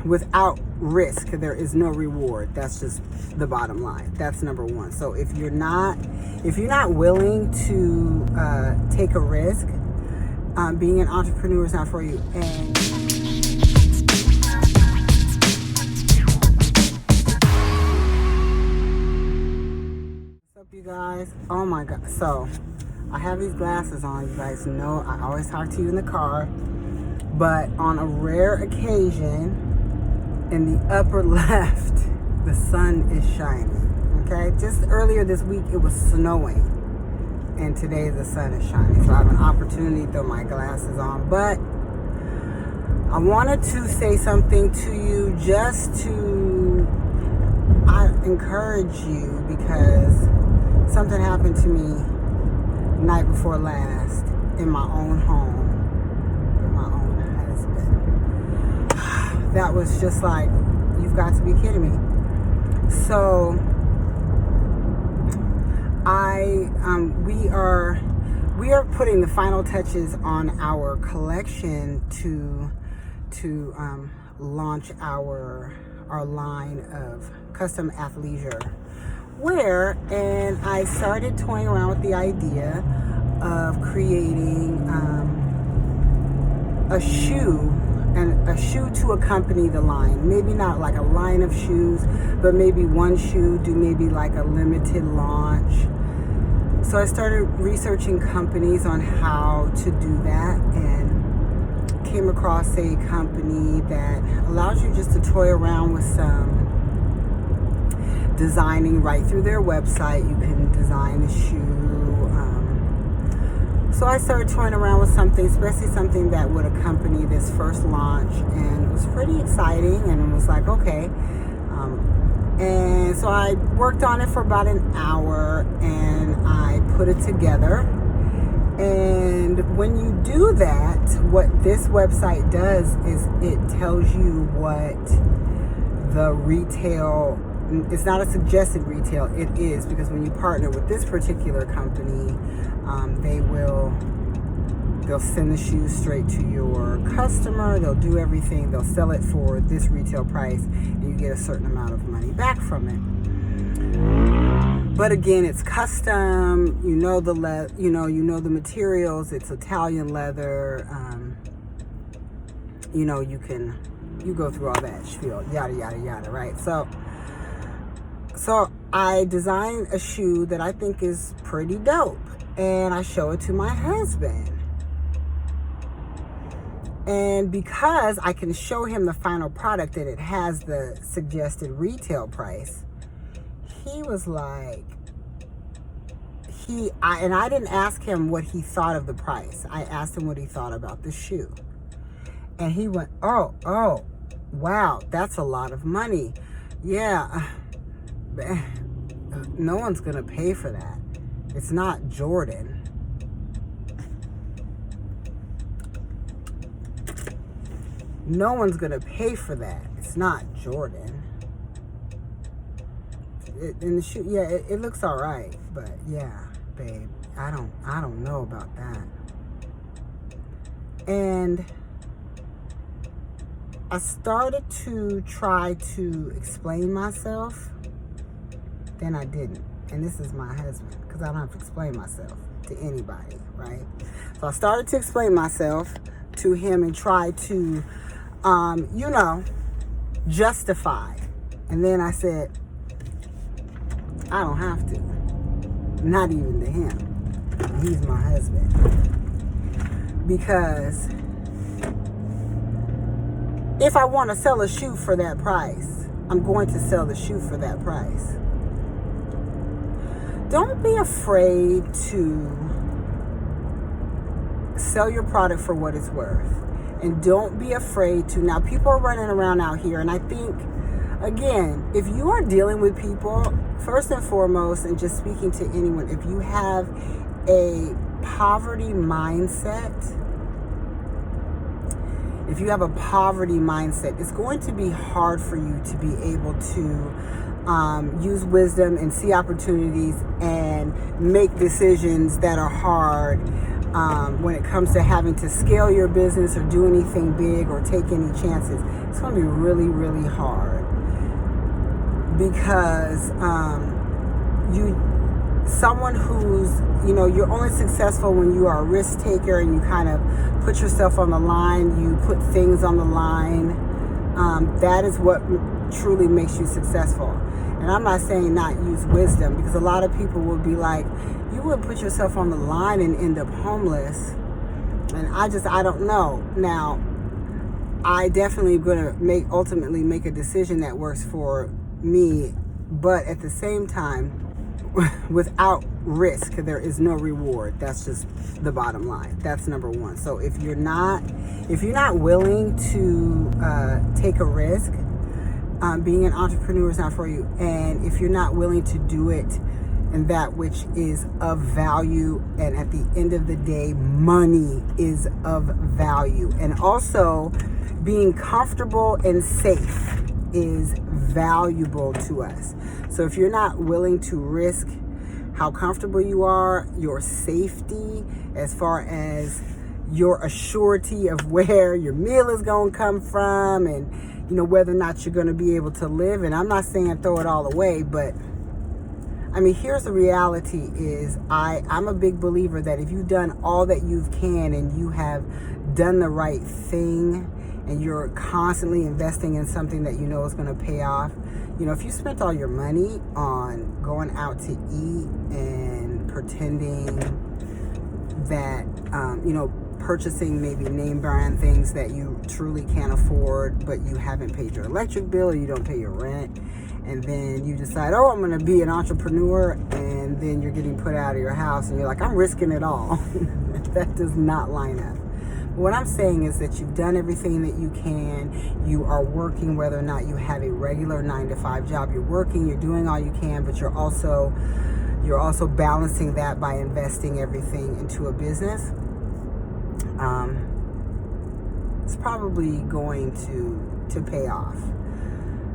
without risk, there is no reward. That's just the bottom line. That's number one. So if you're not willing to take a risk, being an entrepreneur is not for you. And what's up, you guys? Oh my God. So I have these glasses on. You guys know I always talk to you in the car, but on a rare occasion, in the upper left, the sun is shining. Okay, just earlier this week it was snowing, and today the sun is shining. So I have an opportunity to throw my glasses on, but I wanted to say something to you, just to encourage you, because something happened to me night before last in my own home with my own husband. That was just like, you've got to be kidding me. So we are putting the final touches on our collection to launch our line of custom athleisure wear, and I started toying around with the idea of creating a shoe to accompany the line. Maybe not like a line of shoes, but maybe one shoe, do maybe like a limited launch. So I started researching companies on how to do that, and came across a company that allows you just to toy around with some designing right through their website. You can design a shoe. So I started toying around with something, especially something that would accompany this first launch, and it was pretty exciting, and it was like, okay. And so I worked on it for about an hour, and I put it together. And when you do that, what this website does is it tells you what the retail, it's not a suggested retail, it is, because when you partner with this particular company, they'll send the shoes straight to your customer, they'll do everything, they'll sell it for this retail price, and you get a certain amount of money back from it. But again, it's custom, you know the materials, it's Italian leather, you go through all that spiel, yada, yada, yada, right? So I designed a shoe that I think is pretty dope, and I show it to my husband. And because I can show him the final product and it has the suggested retail price, he was like, I didn't ask him what he thought of the price. I asked him what he thought about the shoe. And he went, oh, wow, that's a lot of money. Yeah, no one's gonna pay for that. It's not Jordan. No one's gonna pay for that. It's not Jordan. And the shoe, yeah, it looks all right, but yeah, babe, I don't know about that. And I started to try to explain myself, then I didn't. And this is my husband, because I don't have to explain myself to anybody, right? So I started to explain myself to him and try to, justify. And then I said, I don't have to. Not even to him. He's my husband. Because if I want to sell a shoe for that price, I'm going to sell the shoe for that price. Don't be afraid to sell your product for what it's worth. And don't be afraid to, now people are running around out here, and I think, again, if you are dealing with people, first and foremost, and just speaking to anyone, if you have a poverty mindset, it's going to be hard for you to be able to use wisdom and see opportunities and make decisions that are hard when it comes to having to scale your business or do anything big or take any chances, it's going to be really, really hard. Because someone who's, you're only successful when you are a risk taker and you kind of put yourself on the line, you put things on the line. That is what truly makes you successful. And I'm not saying not use wisdom, because a lot of people will be like, you would put yourself on the line and end up homeless. And I don't know. Now, I definitely going to ultimately make a decision that works for me, but at the same time, without risk, there is no reward. That's just the bottom line. That's number one. So if you're not willing to take a risk, being an entrepreneur is not for you. And if you're not willing to do it in that which is of value, and at the end of the day, money is of value, and also being comfortable and safe is valuable to us. So if you're not willing to risk how comfortable you are, your safety, as far as your assurity of where your meal is going to come from, and whether or not you're going to be able to live. And I'm not saying throw it all away, but I mean, here's the reality is I'm a big believer that if you've done all that you can and you have done the right thing, and you're constantly investing in something that is going to pay off. If you spent all your money on going out to eat and pretending that, purchasing maybe name brand things that you truly can't afford, but you haven't paid your electric bill or you don't pay your rent, and then you decide, oh, I'm going to be an entrepreneur, and then you're getting put out of your house and you're like, I'm risking it all. That does not line up. What I'm saying is that you've done everything that you can. You are working, whether or not you have a regular 9-to-5 job. You're working, you're doing all you can, but you're also balancing that by investing everything into a business. It's probably going to pay off.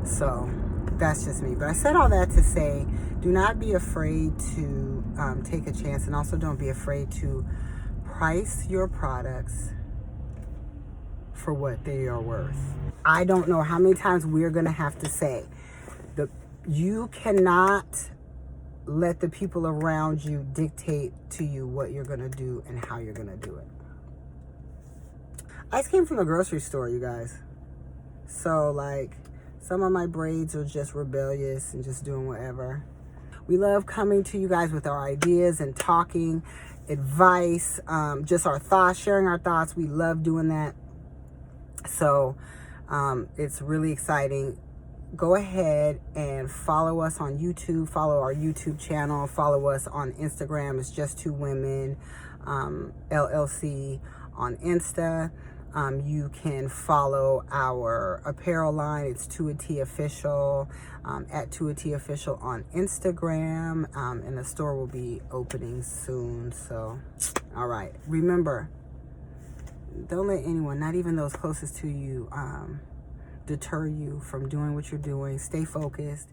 So that's just me. But I said all that to say, do not be afraid to take a chance, and also don't be afraid to price your products for what they are worth. I don't know how many times we're going to have to say that you cannot let the people around you dictate to you what you're going to do and how you're going to do it. I just came from the grocery store, you guys. So some of my braids are just rebellious and just doing whatever. We love coming to you guys with our ideas and talking, advice, just our thoughts, sharing our thoughts. We love doing that. So it's really exciting. Go ahead and follow us on YouTube. Follow our YouTube channel. Follow us on Instagram. It's Just Two Women LLC on Insta. You can follow our apparel line. It's Tuati Official, at Tuati Official on Instagram. And the store will be opening soon. So, all right. Remember, don't let anyone, not even those closest to you, deter you from doing what you're doing. Stay focused.